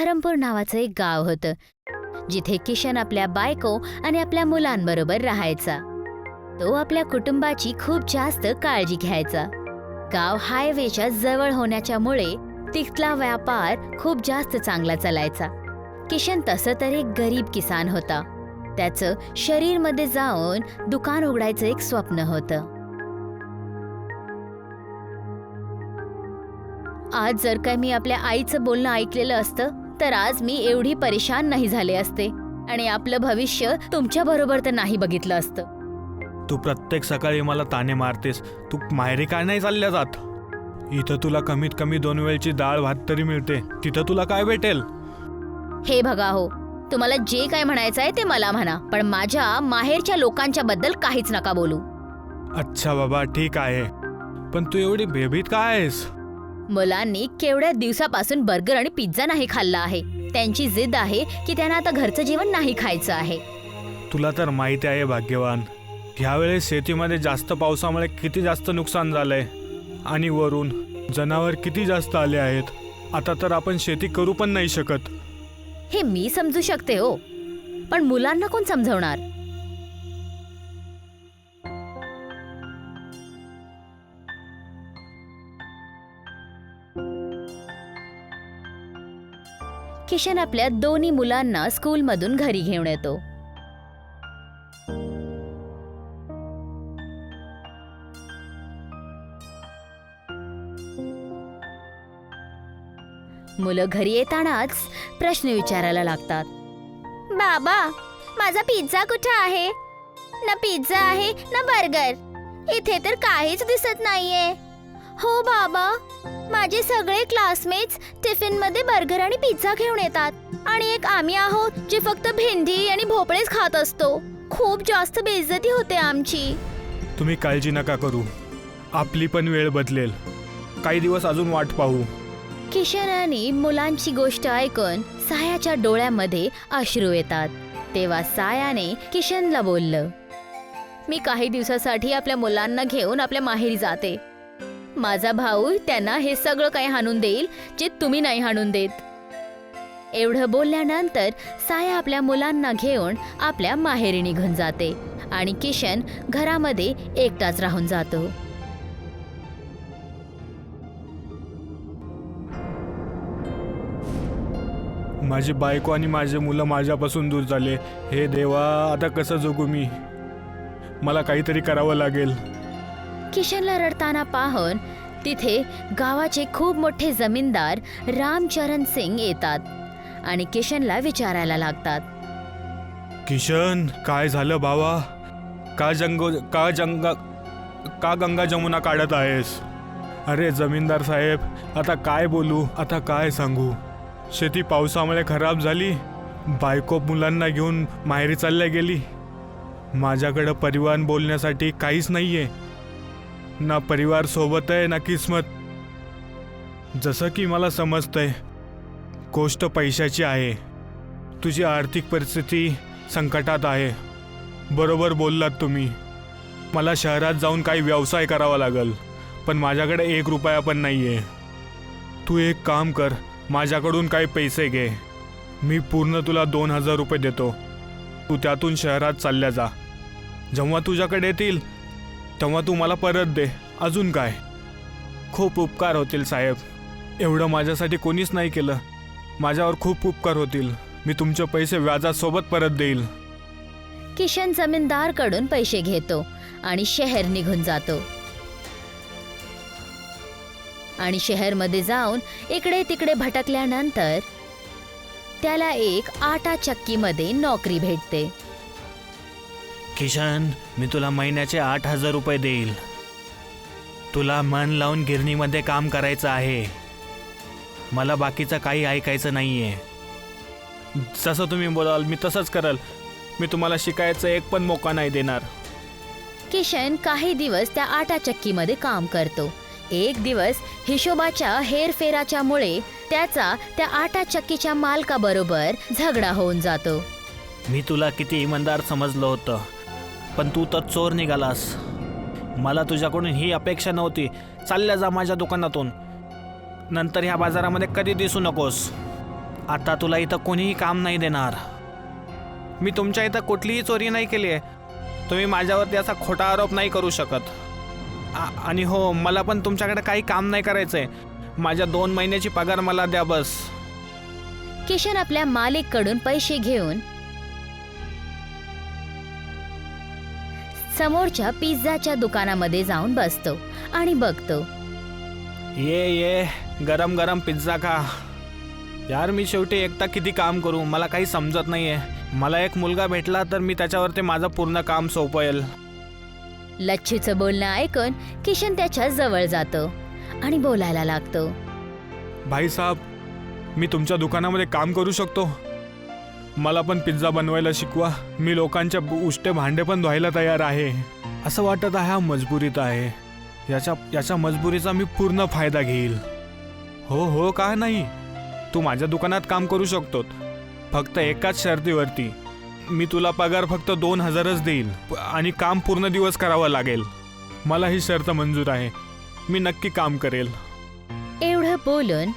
धरमपूर नावाचं एक गाव होतं, जिथे किशन आपल्या बायको आणि आपल्या मुलांबरोबर राहायचा. तो आपल्या कुटुंबाची खूप जास्त काळजी घ्यायचा. गाव हायवेच्या जवळ होण्याच्यामुळे तिथला व्यापार खूप जास्त चांगला चालायचा. किशन तसं तर एक गरीब किसान होता. त्याचं शरीरमध्ये जाऊन दुकान उघडायचं एक स्वप्न होतं. आज जर काय मी आपल्या आईचं बोलणं ऐकलेलं असतं तर आज मी एवढी परेशान नाही झाले असते आणि आपलं भविष्य तुमच्या बरोबर तर नाही बघितलं असतं. तू प्रत्येक सकाळी मला ताने मारतेस. तू माहेरी काय नाही चालल्या जात? इथं तुला कमीत कमी 2 वेळची डाळ भात तरी मिळते. तिथं तुला काय भेटेल? हे बघा हो, तुम्हाला जे काय म्हणायचं आहे ते मला म्हणा, पण माझ्या माहेरच्या लोकांच्या बद्दल काहीच नका बोलू. अच्छा बाबा, ठीक आहे, पण तू एवढी बेभीत काय आहेस? मुलांनी केवढ्या दिवसापासून बर्गर आणि पिझ्झा नाही खाल्ला आहे. त्यांची जिद आहे की त्यांना आता घरचं जेवण नाही खायचं आहे. तुला तर माहिती आहे भाग्यवान, ह्यावेळेस शेतीमध्ये जास्त पावसामुळे किती जास्त नुकसान झालंय आणि वरून जनावर किती जास्त आले आहेत. आता तर आपण शेती करू पण नाही शकत. हे मी समजू शकते हो, पण मुलांना कोण समजवणार? किशन आपल्या दोन्ही मुलांना स्कूलमधून घरी घेऊन येतो. मुलं घरी येतानाच प्रश्न विचारायला लागतात. बाबा, माझा पिझ्झा कुठे आहे? ना पिझ्झा आहे ना बर्गर. इथे तर काहीच दिसत नाहीये. हो बाबा, माझे सगळे क्लासमेट्स टिफिन मध्ये बर्गर आणि पिझ्झा घेऊन येतात आणि एक आम्ही आहोत जे फक्त भेंडी आणि भोपळेच खात असतो. खूप जास्त बेइज्जती होते आमची. तुम्ही काळजी नका करू, आपली पण वेळ बदलेल. काही दिवस अजून वाट पाहू. किशन आणि मुलांची गोष्ट ऐकून सायाच्या डोळ्यामध्ये अश्रू येतात. तेव्हा सायाने किशनला बोललं, मी काही दिवसासाठी आपल्या मुलांना घेऊन आपल्या माहेरी जाते. माझा भाऊ त्यांना हे सगळं काही हाणून देईल जे तुम्ही नाही हाणून देत. एवढं बोलल्यानंतर साया आपल्या मुलांना घेऊन आपल्या माहेरी निघून जाते आणि किशन घरामध्ये एकटाच राहून जातो. माझी बायको आणि माझे मुलं माझ्यापासून दूर झाले. हे देवा, आता कसं जगू मी? मला काहीतरी करावं लागेल. किशनला रडताना पाहून तिथे गावाचे खूप मोठे जमीनदार रामचरण सिंग येतात आणि किशनला विचारायला लागतात, किशन, काय झालं भावा? का गंगा जमुना काढत आहेस? अरे जमीनदार साहेब, आता काय बोलू, आता काय सांगू? शेती पावसामुळे खराब झाली. बायको मुलांना घेऊन माहेरी चालल्या गेली. माझ्याकडं परिवार बोलण्यासाठी काहीच नाहीये. ना परिवार सोबत आहे ना किस्मत. जसं की मला समजतंय, गोष्ट पैशाची आहे. तुझी आर्थिक परिस्थिती संकटात आहे. बरोबर बोललात तुम्ही. मला शहरात जाऊन काही व्यवसाय करावा लागेल, पण माझ्याकडे 1 रुपया पण नाहीये. तू एक काम कर, माझ्याकडून काही पैसे घे. मी पूर्ण तुला 2000 रुपये देतो. तू त्यातून शहरात चालल्या जा. जेव्हा तुझ्याकडे येतील तेव्हा तू मला परत दे. अजून काय? खूप उपकार होतील साहेब. एवढं माझ्यासाठी कोणीच नाही केलं. माझ्यावर खूप उपकार होतील. मी तुमचे पैसे व्याजासोबत परत देईल. किशन जमीनदारकडून पैसे घेतो आणि शहर निघून जातो आणि शहरमध्ये जाऊन इकडे तिकडे भटकल्यानंतर त्याला एक आटा चक्कीमध्ये नोकरी भेटते. किशन, मी तुला महिन्याचे 8000 रुपये देईल. तुला मन लावून गिरणीमध्ये काम करायचं आहे. मला बाकीचं काही ऐकायचं नाहीये. जसं तुम्ही बोलाल मी तसंच करल. मी तुम्हाला शिकायचं एक पण मौका नाही देणार. किशन काही दिवस त्या आटा चक्कीमध्ये काम करतो. एक दिवस हिशोबाच्या हेरफेराच्यामुळे त्याचा त्या आटा चक्कीच्या मालकाबरोबर झगडा होऊन जातो. मी तुला किती इमानदार समजलं होतं, पण तू तर चोर निघालास. मला तुझ्याकडून ही अपेक्षा नव्हती. चालल्या जा माझ्या दुकानातून. नंतर ह्या बाजारामध्ये कधी दिसू नकोस. आता तुला इथं कोणीही काम नाही देणार. मी तुमच्या इथं कुठलीही चोरी नाही केली आहे. तुम्ही माझ्यावरती असा खोटा आरोप नाही करू शकत. आणि हो, मला पण तुमच्याकडे काही काम नाही करायचं आहे. माझ्या 2 महिन्याची पगार मला द्या बस. किशन आपल्या मालिककडून पैसे घेऊन समोरच्या पिझ्झाच्या दुकानामध्ये जाऊन बसतो आणि बघतो. ये गरम गरम पिझ्झा खा. यार, मी शेवटी एकटा किती काम करू, मला काही समजत नाहीये. मला एक मुलगा भेटला तर मी त्याच्यावरती माझं पूर्ण काम सोपवेल. लच्छूचं बोलणं ऐकून किशन त्याच्या जवळ जातो आणि बोलायला लागतो. भाईसाहेब, मी तुमच्या दुकानामध्ये काम करू शकतो. मला पण पिझ्झा बनवायला शिकवा. मी लोकांच्या उष्टे भांडे पण धुवायला तयार आहे. असं वाटत आहे हा मजबुरीत आहे. याच्या मजबुरीचा मी पूर्ण फायदा घेईल. हो, का नाही. तू माझ्या दुकानात काम करू शकतो, फक्त एकाच शर्तीवरती. मी तुला पगार फक्त 2,000च देईल आणि काम पूर्ण दिवस करावं लागेल. मला ही शर्त मंजूर आहे. मी नक्की काम करेल. एवढं बोलून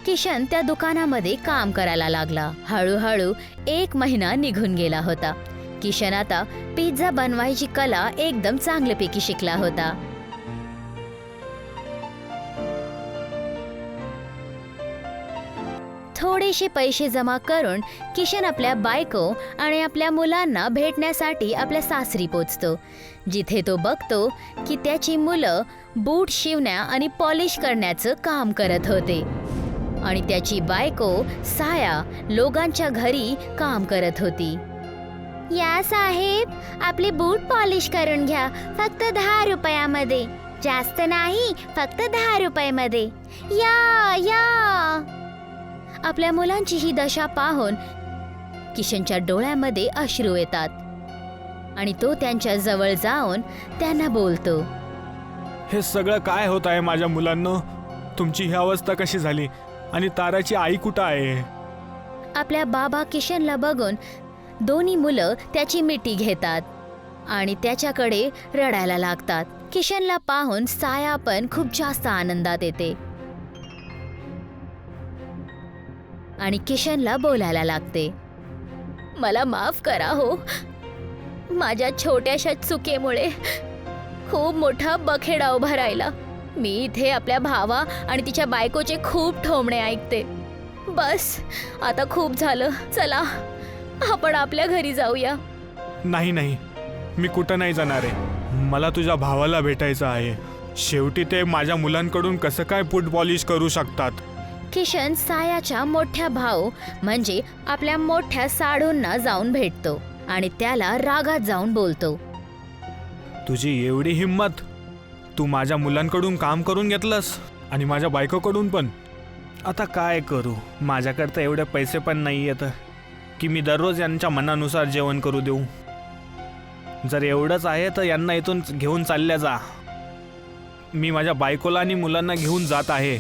किशन त्या दुकानामध्ये काम करायला लागला. हळूहळू 1 महिना निघून गेला होता. किशन आता पिझ्झा बनवायची कला एकदम चांगल्यापैकी शिकला होता. थोडेसे पैसे जमा करून किशन आपल्या बायको आणि आपल्या मुलांना भेटण्यासाठी आपल्या सासरी पोचतो, जिथे तो बघतो की त्याची मुलं बूट शिवण्या आणि पॉलिश करण्याचं काम करत होते आणि त्याची बायको साया लोकांच्या घरी काम करत होती. या साहेब, आपले बूट पॉलिश करून घ्या, फक्त 10 रुपयामध्ये. जास्त नाही, फक्त 10 रुपयामध्ये. या. आपल्या मुलांची ही दशा पाहून किशनच्या डोळ्यामध्ये अश्रू येतात आणि तो त्यांच्या जवळ जाऊन त्यांना बोलतो. हे सगळं काय होत आहे माझ्या मुलांना? तुमची ही अवस्था कशी झाली? आणि ताराची आई कुठं आहे? आपल्या बाबा किशनला बघून दोन्ही मुलं त्याची मिठी घेतात आणि त्याच्याकडे रडायला लागतात. किशनला पाहून साया पण खूप जास्त आनंदात येते आणि किशनला बोलायला लागते. मला माफ करा हो, माझ्या छोट्याशा चुकीमुळे खूप मोठा बखेडा उभा राहिला. मी इथे आपल्या भावा आणि तिच्या बायकोचे खूप ठोमणे ऐकते. बस, आता खूप झालं. चला, आपण आपल्या घरी जाऊया. नाही, मी कुठं नाही जाणार आहे. मला तुझ्या भावाला भेटायचं आहे. शेवटी ते माझ्या मुलांकडून कसं काय बूट पॉलिश करू शकतात? किशन सायाच्या मोठ्या भाऊ म्हणजे आपल्या मोठ्या साडूंना जाऊन भेटतो आणि त्याला रागात जाऊन बोलतो. तुझी एवढी हिम्मत? तू माझ्या मुलांकडून काम करून घेतलंस आणि माझ्या बायकोकडून पण. आता काय करू, माझ्याकडे तर एवढे पैसे पण नाही येत की मी दररोज यांच्या मनानुसार जेवण करू देऊ. जर एवढंच आहे तर यांना इथून घेऊन चालल्या जा. मी माझ्या बायकोला आणि मुलांना घेऊन जात आहे.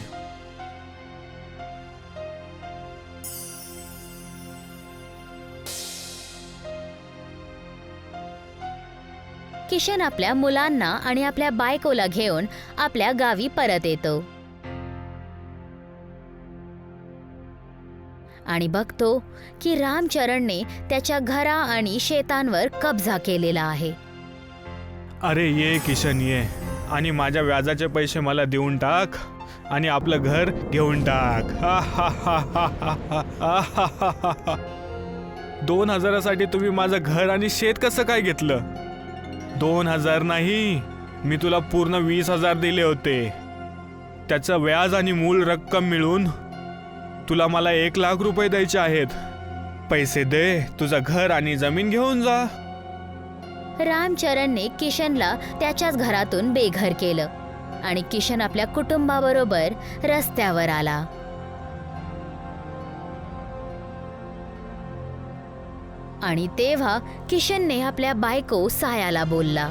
किशन आपल्या मुलांना आणि आपल्या बायकोला घेऊन आपल्या गावी परत येतो आणि बघतो की रामचरणने त्याच्या घरा आणि शेतांवर कब्जा केलेला आहे. अरे ये किशन ये, आणि माझ्या व्याजाचे पैसे मला देऊन टाक आणि आपलं घर घेऊन टाक. 2,000साठी तुम्ही माझं घर आणि शेत कसं काय घेतलं? 2,000 नाही, मी तुला पूर्ण 20,000 दिले होते. त्याचं व्याज आणि मूळ रक्कम मिळून तुला मला 1,00,000 रुपये द्यायचे आहेत. पैसे दे, तुझं घर आणि जमीन घेऊन जा. रामचरणने किशनला त्याच्याच घरातून बेघर केलं आणि किशन आपल्या कुटुंबाबरोबर रस्त्यावर आला. आणि तेव्हा किशनने आपल्या बायको सायाला बोलला.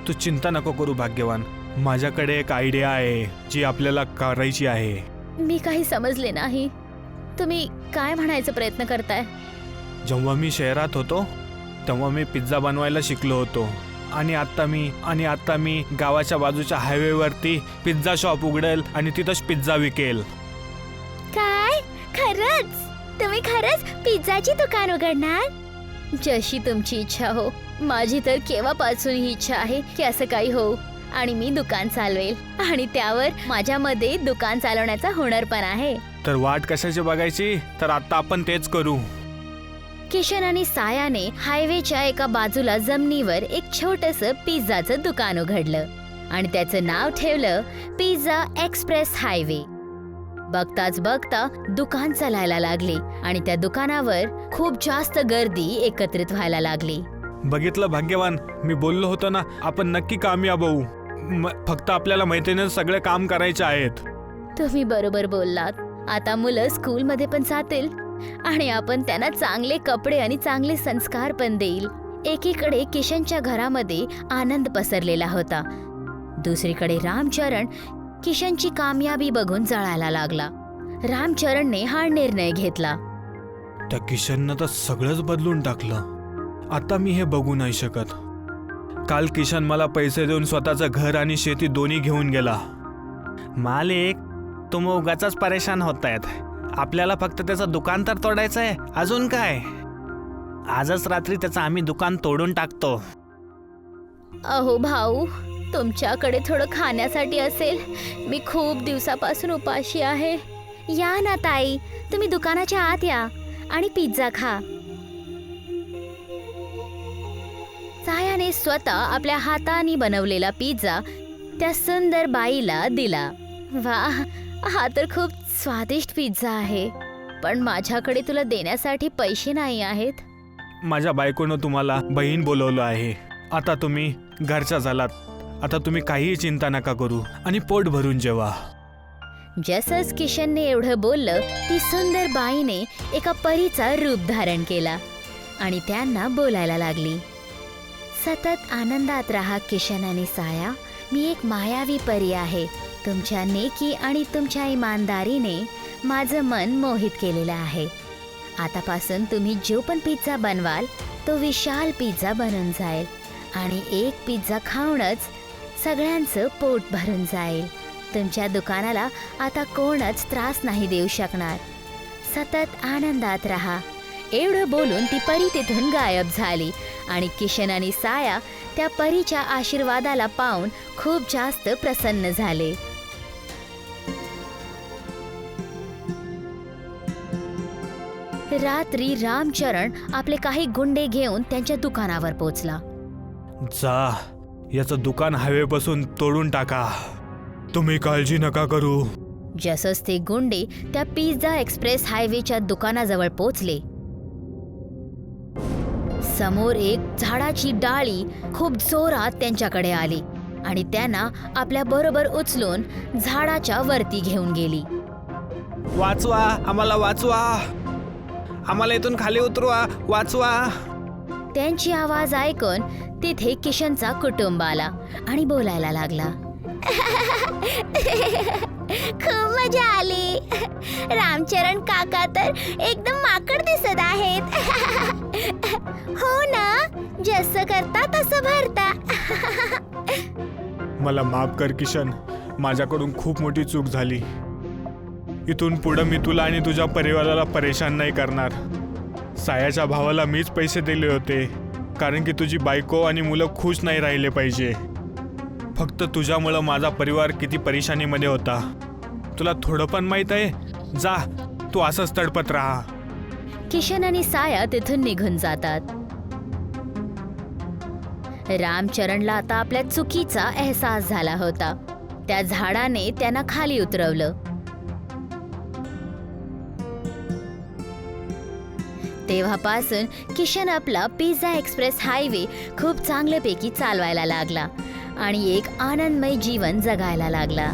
तू चिंता नको करू भाग्यवान, माझ्याकडे एक आयडिया आहे जी आपल्याला करायची आहे. मी काही समजले नाही, तुम्ही काय म्हणायचा प्रयत्न करताय? जेव्हा मी शहरात होतो तेव्हा मी पिझ्झा बनवायला शिकलो होतो आणि आता मी गावाच्या बाजूच्या हायवेवरती पिझ्झा शॉप उघडेल आणि तिथंच पिझ्झा विकेल. काय? खरंच? तुम्ही खरंच पिझ्झाची दुकान उघडणार? जशी तुमची इच्छा हो. माझी तर केव्हापासून ही इच्छा आहे की असं काही हो आणि मी दुकान चालवेल आणि त्यावर माझ्यामध्ये दुकान चालवण्याचा हुनर पण आहे. तर वाट कशाची बघायची, तर आता आपण तेच करू. किशन आणि सायाने हायवेच्या एका बाजूला जमिनीवर एक छोटंसं पिझ्झाचं दुकान उघडलं आणि त्याचं नाव ठेवलं पिझ्झा एक्सप्रेस हायवे. बघताच बघता दुकान चालायला लागले आणि त्या दुकानावर खूप जास्त गर्दी एकत्रित व्हायला लागली. बघितलं भाग्यवान, मी बोललो होतो ना आपण नक्की कामयाब होऊ. फक्त आपल्याला मैत्रिणीने सगळे काम करायचे आहेत. तुम्ही बरोबर बोललात. आता मुलं स्कूलमध्ये पण जातील आणि आपण त्यांना चांगले कपडे आणि चांगले संस्कार पण देईल. एकीकडे किशनच्या घरामध्ये आनंद पसरलेला होता. दुसरीकडे रामचरण किशनची कामयाबी बघून जळायला लागला. रामचरणने हा निर्णय घेतला. त्या किशननं तर सगळंच बदलून टाकलं. आता मी हे बघू नाही शकत. काल किशन मला पैसे देऊन स्वतःचं घर आणि शेती दोन्ही घेऊन गेला. मालिक, तुम्ही उगाच परेशान होतायत. आपल्याला फक्त त्याचं दुकान तर तोडायचं आहे, अजून काय. आजच रात्री त्याचं आम्ही दुकान तोडून टाकतो. अहो भाऊ, तुमच्याकडे थोडं खाण्यासाठी असेल. मी खूप दिवसापासून उपाशी आहे. या ना ताई, तुम्ही दुकानाच्या आत या आणि पिझ्झा खा. सायाने स्वतः आपल्या हाताने बनवलेला पिझ्झा त्या सुंदर बाईला दिला. वाह, हा तर खूप स्वादिष्ट पिझ्झा आहे, पण माझ्याकडे तुला देण्यासाठी पैसे नाही आहेत. माझ्या बायकोनं तुम्हाला बहीण बोलवलं आहे. आता तुम्ही घरच्या झालात. आता तुम्ही काहीही चिंता नका करू आणि पोट भरून जेवा. जसंच किशनने एवढं बोललं, ती सुंदर बाईने एका परीचा रूप धारण केला आणि त्यांना बोलायला लागली. सतत आनंदात राहा किशन आणि साया. मी एक मायावी परी आहे. तुमच्या नेकी आणि तुमच्या इमानदारीने माझं मन मोहित केलेलं आहे. आतापासून तुम्ही जो पण पिझ्झा बनवाल तो विशाल पिझ्झा बनून जाईल आणि एक पिझ्झा खाऊनच सगळ्यांचं पोट भरून जाईल. तुमच्या दुकानाला आता कोणच त्रास नाही देऊ शकणार. सतत आनंदात राहा. एवढं बोलून ती परी तिथून गायब झाली आणि किशन आणि साया त्या परीच्या आशीर्वादाला पाहून खूप जास्त प्रसन्न झाले. रात्री रामचरण आपले काही गुंडे घेऊन त्यांच्या दुकानावर पोचला. जा, याचं दुकान हायवेपासून तोडून टाका. तुम्ही काळजी नका करू. जसंच ते गुंडे त्या पिझ्झा एक्सप्रेस हायवेच्या दुकानाजवळ पोचले, समोर एक झाडाची डाळी खूप जोरात त्यांच्याकडे आली आणि त्यांना आपल्या बरोबर उचलून झाडाच्या वरती घेऊन गेली. वाचवा, आम्हाला वाचवा. आम्हाला इथून खाली उतरवा, वाचवा. त्यांची आवाज ऐकून तिथे किशनचा कुटुंब आला आणि बोलायला लागला. खूप मजा आली. रामचरण काका तर एकदम माकड दिसत आहेत. हो ना, जसं करता तसं भरता. मला माफ कर किशन, माझ्याकडून खूप मोठी चूक झाली. इथून पुढं मी तुला आणि तुझ्या परिवाराला परेशान नाही करणार. सायाच्या भावाला मीच पैसे दिले होते कारण की तुझी बायको आणि मुलं खुश नाही राहिले पाहिजे. फक्त तुझ्यामुळं माझा परिवार किती परेशानीमध्ये होता तुला थोडं पण माहीत आहे. जा, तू असंच तडपत राहा. किशन आणि साया तिथून निघून जातात. रामचरणला आता आपल्या चुकीचा एहसास झाला होता. त्या झाडाने त्यांना खाली उतरवलं. तेव्हापासून किशन आपला पिझ्झा एक्सप्रेस हायवे खूप चांगल्यापैकी चालवायला लागला आणि एक आनंदमय जीवन जगायला लागला.